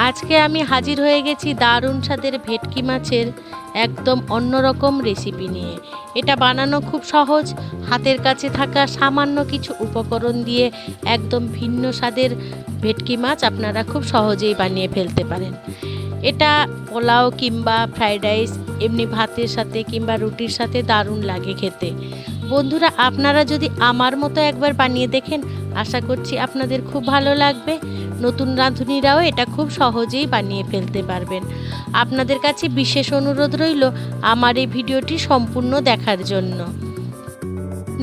আজকে আমি হাজির হয়ে গেছি দারুণ স্বাদের ভেটকি মাছের একদম অন্যরকম রেসিপি নিয়ে। এটা বানানো খুব সহজ, হাতের কাছে থাকা সামান্য কিছু উপকরণ দিয়ে একদম ভিন্ন স্বাদের ভেটকি মাছ আপনারা খুব সহজেই বানিয়ে ফেলতে পারেন। এটা পোলাও কিংবা ফ্রাইড রাইস, এমনি ভাতের সাথে কিংবা রুটির সাথে দারুণ লাগে খেতে। বন্ধুরা, আপনারা যদি আমার মতো একবার বানিয়ে দেখেন, আশা করছি আপনাদের খুব ভালো লাগবে। নতুন রাঁধুনিরাও এটা খুব সহজেই বানিয়ে ফেলতে পারবেন। আপনাদের কাছে বিশেষ অনুরোধ রইল আমার এই ভিডিওটি সম্পূর্ণ দেখার জন্য।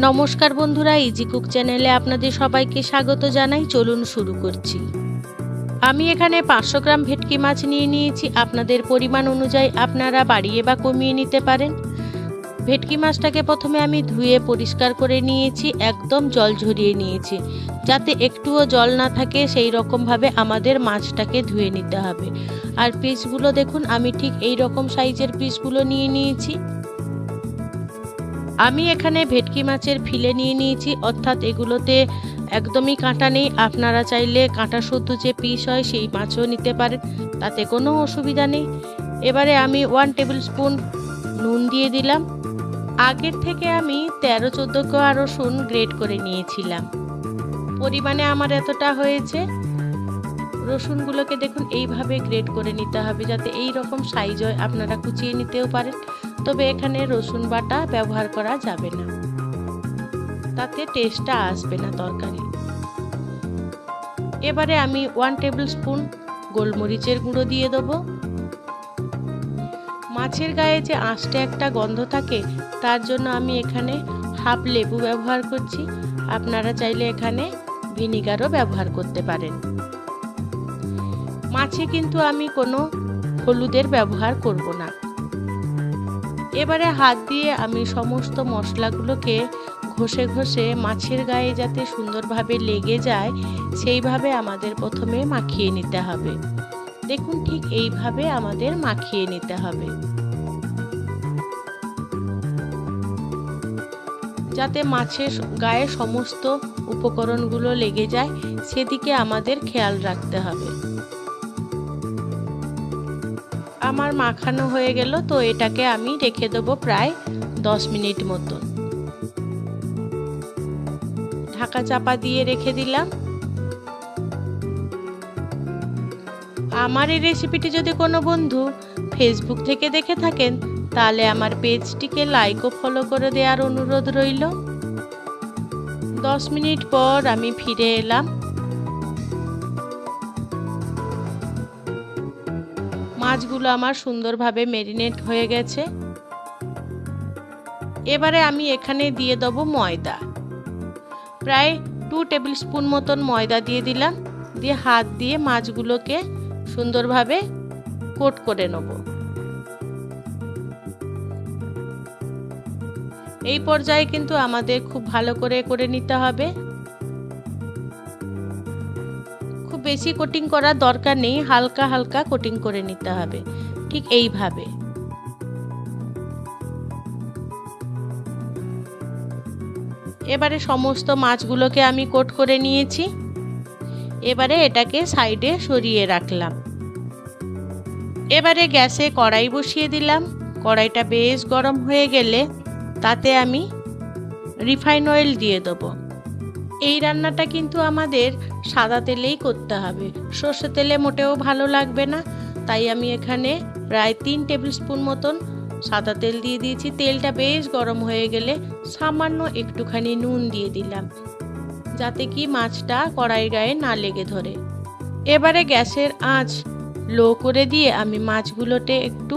নমস্কার বন্ধুরা, ইজি কুক চ্যানেলে আপনাদের সবাইকে স্বাগত জানাই। চলুন শুরু করছি। আমি এখানে 500 গ্রাম ভেটকি মাছ নিয়ে নিয়েছি। আপনাদের পরিমাণ অনুযায়ী আপনারা বাড়িয়ে বা কমিয়ে নিতে পারেন। ভেটকি মাছটাকে প্রথমে আমি ধুয়ে পরিষ্কার করে নিয়েছি, একদম জল ঝরিয়ে নিয়েছি, যাতে একটুও জল না থাকে সেই রকমভাবে আমাদের মাছটাকে ধুয়ে নিতে হবে। আর পিসগুলো দেখুন, আমি ঠিক এই রকম সাইজের পিসগুলো নিয়ে নিয়েছি। আমি এখানে ভেটকি মাছের ফিলে নিয়ে নিয়েছি, অর্থাৎ এগুলোতে একদমই কাঁটা নেই। আপনারা চাইলে কাঁটা শুদ্ধ যে পিস হয় সেই মাছও নিতে পারেন, তাতে কোনো অসুবিধা নেই। এবারে আমি 1 টেবিল স্পুন নুন দিয়ে দিলাম। আগের থেকে আমি 13-14 কোয়া রসুন গ্রেট করে নিয়েছিলাম। পরিমাণে আমার এতটা হয়েছে। রসুনগুলোকে দেখুন এইভাবে গ্রেট করে নিতে হবে, যাতে এই রকম সাইজ হয়। আপনারা কুচিয়ে নিতেও পারেন, তবে এখানে রসুন বাটা ব্যবহার করা যাবে না, তাতে টেস্টটা আসবে না তরকারি। এবারে আমি 1 টেবিল স্পুন গোলমরিচের গুঁড়ো দিয়ে দেবো। মাছের গায়ে যে আঁশটে একটা গন্ধ থাকে, তার জন্য আমি এখানে হাফ লেবু ব্যবহার করছি। আপনারা চাইলে এখানে ভিনিগারও ব্যবহার করতে পারেন। মাছে কিন্তু আমি কোনো হলুদের ব্যবহার করব না। এবারে হাত দিয়ে আমি সমস্ত মশলাগুলোকে ঘষে ঘষে মাছের গায়ে যাতে সুন্দরভাবে লেগে যায় সেইভাবে আমাদের প্রথমে মাখিয়ে নিতে হবে। দেখুন, ঠিক এইভাবে আমাদের মাখিয়ে নিতে হবে, যাতে মাছের গায়ে সমস্ত উপকরণগুলো লেগে যায়, সেদিকে আমাদের খেয়াল রাখতে হবে। আমার মাখানো হয়ে গেল, তো এটাকে আমি রেখে দেবো প্রায় 10 মিনিট মতো। ঢাকা চাপা দিয়ে রেখে দিলাম। আমার এই রেসিপিটি যদি কোনো বন্ধু ফেসবুক থেকে দেখে থাকেন, তাহলে আমার পেজটিকে লাইক ও ফলো করে দেওয়ার অনুরোধ রইল। 10 মিনিট পর আমি ফিরে এলাম। মাছগুলো আমার সুন্দরভাবে ম্যারিনেট হয়ে গেছে। এবারে আমি এখানে দিয়ে দেবো ময়দা। প্রায় 2 টেবিল স্পুন মতন ময়দা দিয়ে দিলাম। দিয়ে হাত দিয়ে মাছগুলোকে সুন্দরভাবে কোট করে নেব। এই পর্যায়ে কিন্তু আমাদের খুব ভালো করে নিতে হবে। খুব বেশি কোটিং করার দরকার নেই, হালকা হালকা কোটিং করে নিতে হবে, ঠিক এইভাবে। এবারে সমস্ত মাছগুলোকে আমি কোট করে নিয়েছি। এবারে এটাকে সাইডে সরিয়ে রাখলাম। এবারে গ্যাসে কড়াই বসিয়ে দিলাম। কড়াইটা বেশ গরম হয়ে গেলে তাতে আমি রিফাইন অয়েল দিয়ে দেবো। এই রান্নাটা কিন্তু আমাদের সাদা তেলেই করতে হবে, সর্ষে তেলে মোটেও ভালো লাগবে না। তাই আমি এখানে প্রায় 3 টেবিল স্পুন মতন সাদা তেল দিয়ে দিয়েছি। তেলটা বেশ গরম হয়ে গেলে সামান্য একটুখানি নুন দিয়ে দিলাম, যাতে কি মাছটা কড়াই গায়ে না লেগে ধরে। এবারে গ্যাসের আঁচ লো করে দিয়ে আমি মাছগুলোতে একটু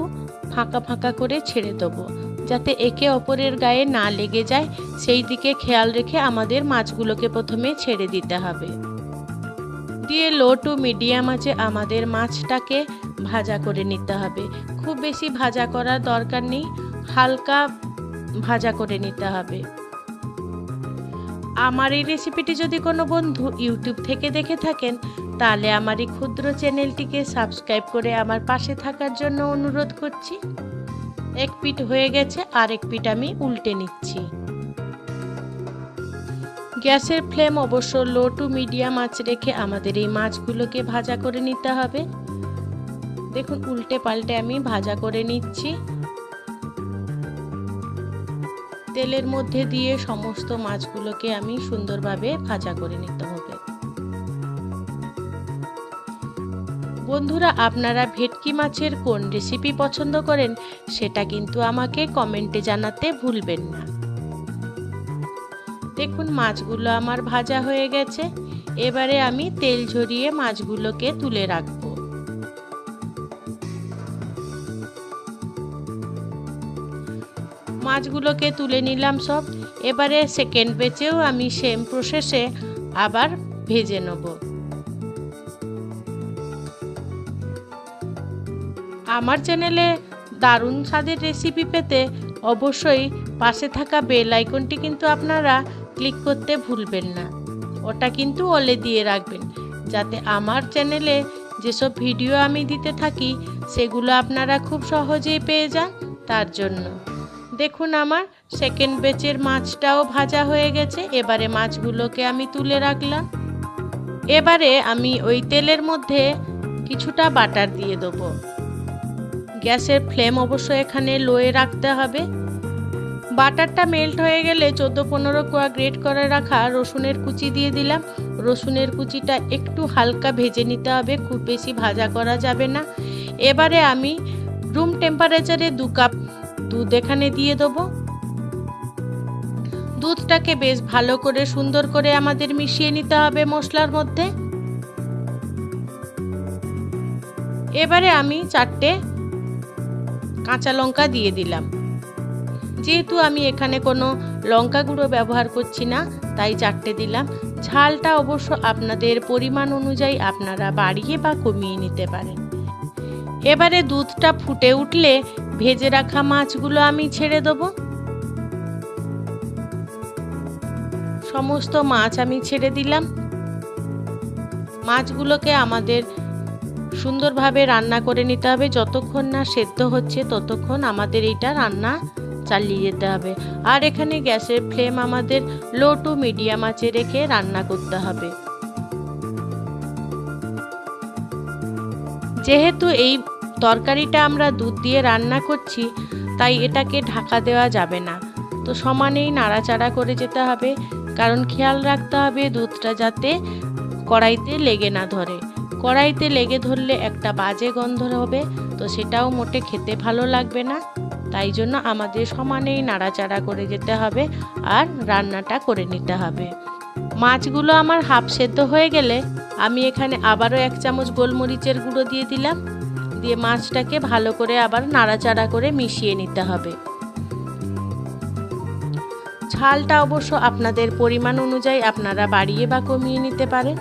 ফাঁকা ফাঁকা করে ছেড়ে দেবো, যাতে একে অপরের গায়ে না লেগে যায়। সেই দিকে খেয়াল রেখে আমাদের মাছগুলোকে প্রথমে ছেড়ে দিতে হবে। দিয়ে লো টু মিডিয়াম আঁচে আমাদের মাছটাকে ভাজা করে নিতে হবে। খুব বেশি ভাজা করার দরকার নেই, হালকা ভাজা করে নিতে হবে। আমার এই রেসিপিটি যদি কোনো বন্ধু ইউটিউব থেকে দেখে থাকেন, তাহলে আমার এই ক্ষুদ্র চ্যানেলটিকে সাবস্ক্রাইব করে আমার পাশে থাকার জন্য অনুরোধ করছি। এক পিঠ হয়ে গেছে, আর এক পিঠ আমি উল্টে নিচ্ছি। গ্যাসের ফ্লেম অবশ্য লো টু মিডিয়াম আঁচ রেখে আমাদের এই মাছগুলোকে ভাজা করে নিতে হবে। দেখুন উল্টে পাল্টে আমি ভাজা করে নিচ্ছি। তেলের মধ্যে দিয়ে সমস্ত মাছগুলোকে আমি সুন্দরভাবে ভাজা করে নিতে হবে। বন্ধুরা, আপনারা ভেটকি মাছের কোন রেসিপি পছন্দ করেন সেটা কিন্তু আমাকে কমেন্টে জানাতে ভুলবেন না। দেখুন মাছগুলো আমার ভাজা হয়ে গেছে। এবারে আমি তেল ঝরিয়ে মাছগুলোকে তুলে রাখবো। মাছগুলোকে তুলে নিলাম সব। এবারে সেকেন্ড ব্যাচেও আমি সেম প্রসেসে আবার ভেজে নেব। আমার চ্যানেলে দারুণ স্বাদের রেসিপি পেতে অবশ্যই পাশে থাকা বেল আইকনটি কিন্তু আপনারা ক্লিক করতে ভুলবেন না। ওটা কিন্তু অলে দিয়ে রাখবেন, যাতে আমার চ্যানেলে যেসব ভিডিও আমি দিতে থাকি সেগুলো আপনারা খুব সহজেই পেয়ে যান। তার জন্য দেখুন আমার সেকেন্ড ব্যাচের মাছটাও ভাজা হয়ে গেছে। এবারে মাছগুলোকে আমি তুলে রাখলাম। এবারে আমি ওই তেলের মধ্যে কিছুটা বাটার দিয়ে দেবো। গ্যাসের ফ্লেম অবশ্য এখানে লোয়ে রাখতে হবে। বাটারটা মেল্ট হয়ে গেলে 14-15 কোয়া গ্রেট করে রাখা রসুনের কুচি দিয়ে দিলাম। রসুনের কুচিটা একটু হালকা ভেজে নিতে হবে, খুব বেশি ভাজা করা যাবে না। এবারে আমি রুম টেম্পারেচারে 2 কাপ দুধ এখানে দিয়ে দেবো। দুধটাকে বেশ ভালো করে সুন্দর করে আমাদের মিশিয়ে নিতে হবে মশলার মধ্যে। এবারে আমি 4টে কাঁচা লঙ্কা দিয়ে দিলাম। যেহেতু আমি এখানে কোনো লঙ্কা গুঁড়ো ব্যবহার করছি না, তাই 4টে দিলাম। ঝালটা অবশ্য আপনাদের পরিমাণ অনুযায়ী আপনারা বাড়িয়ে বা কমিয়ে নিতে পারেন। এবারে দুধটা ফুটে উঠলে ভেজে রাখা মাছগুলো আমি ছেড়ে দেবো। সমস্ত মাছ আমি ছেড়ে দিলাম। মাছগুলোকে আমাদের সুন্দরভাবে রান্না করে নিতে হবে। যতক্ষণ না সেদ্ধ হচ্ছে ততক্ষণ আমাদের এইটা রান্না চালিয়ে যেতে হবে। আর এখানে গ্যাসের ফ্লেম আমাদের লো টু মিডিয়াম আঁচে রেখে রান্না করতে হবে। যেহেতু এই তরকারিটা আমরা দুধ দিয়ে রান্না করছি, তাই এটাকে ঢাকা দেওয়া যাবে না। তো সমানেই নাড়াচাড়া করে যেতে হবে, কারণ খেয়াল রাখতে হবে দুধটা যাতে কড়াইতে লেগে না ধরে। কড়াইতে লেগে ধরলে একটা বাজে গন্ধ হবে, তো সেটাও মোটে খেতে ভালো লাগবে না। তাই জন্য আমাদের সমানেই নাড়াচাড়া করে যেতে হবে আর রান্নাটা করে নিতে হবে। মাছগুলো আমার হাফ সেদ্ধ হয়ে গেলে আমি এখানে আবারও 1 চামচ গোলমরিচের গুঁড়ো দিয়ে দিলাম। দিয়ে মাছটাকে ভালো করে আবার নাড়াচাড়া করে মিশিয়ে নিতে হবে। ঝালটা অবশ্য আপনাদের পরিমাণ অনুযায়ী আপনারা বাড়িয়ে বা কমিয়ে নিতে পারেন।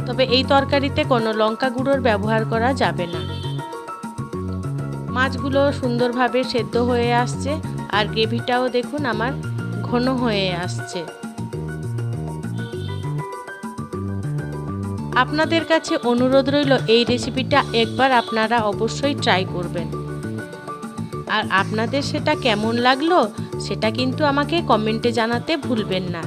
তবে এই তরকারিতে কোনো লঙ্কা গুঁড়োর ব্যবহার করা যাবে না। মাছগুলো সুন্দরভাবে সেদ্ধ হয়ে আসছে আর গ্রেভিটাও দেখুন আমার ঘন হয়ে আসছে। আপনাদের কাছে অনুরোধ রইল এই রেসিপিটা একবার আপনারা অবশ্যই ট্রাই করবেন। আর আপনাদের সেটা কেমন লাগলো সেটা কিন্তু আমাকে কমেন্টে জানাতে ভুলবেন না।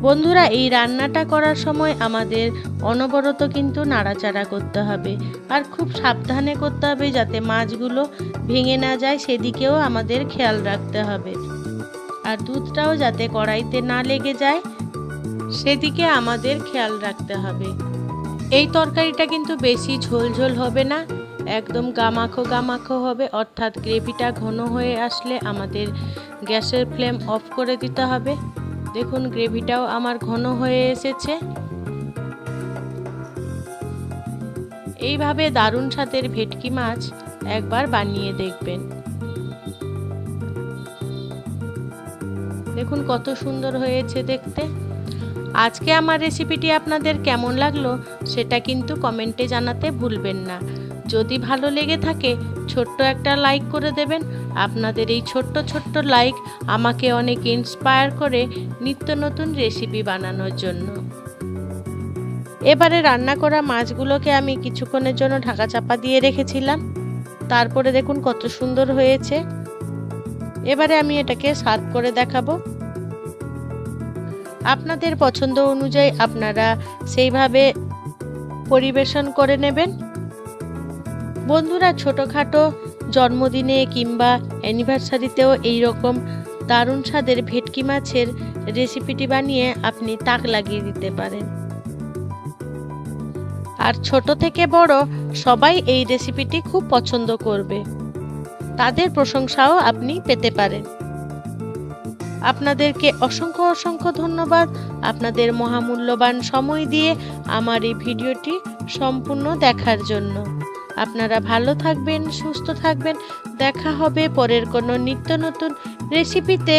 বন্ধুরা, এই রান্নাটা করার সময় আমাদের অনবরত কিন্তু নাড়াচাড়া করতে হবে আর খুব সাবধানে করতে হবে যাতে মাছগুলো ভেঙে না যায়, সেদিকেও আমাদের খেয়াল রাখতে হবে। আর দুধটাও যাতে কড়াইতে না লেগে যায় সেদিকে আমাদের খেয়াল রাখতে হবে। এই তরকারিটা কিন্তু বেশি ঝোল ঝোল হবে না, একদম গামাখো গামাখো হবে। অর্থাৎ গ্রেভিটা ঘন হয়ে আসলে আমাদের গ্যাসের ফ্লেম অফ করে দিতে হবে। দেখুন গ্রেভিটাও আমার ঘন হয়ে এসেছে। এইভাবে দারুণ স্বাদের ভেটকি মাছ একবার বানিয়ে দেখবেন। দেখুন কত সুন্দর হয়েছে দেখতে। আজকে আমার রেসিপিটি আপনাদের কেমন লাগলো সেটা কিন্তু কমেন্টে জানাতে ভুলবেন না। যদি ভালো লেগে থাকে ছোট্ট একটা লাইক করে দেবেন। আপনাদের এই ছোট্ট ছোট্ট লাইক আমাকে অনেক ইন্সপায়ার করে নিত্য নতুন রেসিপি বানানোর জন্য। এবারে রান্না করা মাছগুলোকে আমি কিছুক্ষণের জন্য ঢাকা চাপা দিয়ে রেখেছিলাম। তারপরে দেখুন কত সুন্দর হয়েছে। এবারে আমি এটাকে সার্ভ করে দেখাবো। আপনাদের পছন্দ অনুযায়ী আপনারা সেইভাবে পরিবেশন করে নেবেন। বন্ধুরা, ছোটোখাটো জন্মদিনে কিংবা অ্যানিভার্সারিতেও এইরকম দারুণ স্বাদের ভেটকি মাছের রেসিপিটি বানিয়ে আপনি তাক লাগিয়ে দিতে পারেন। আর ছোট থেকে বড় সবাই এই রেসিপিটি খুব পছন্দ করবে, তাদের প্রশংসাও আপনি পেতে পারেন। আপনাদেরকে অসংখ্য অসংখ্য ধন্যবাদ আপনাদের মহামূল্যবান সময় দিয়ে আমার এই ভিডিওটি সম্পূর্ণ দেখার জন্য। আপনারা ভালো থাকবেন, সুস্থ থাকবেন। দেখা হবে পরের কোনো নিত্য নতুন রেসিপিতে।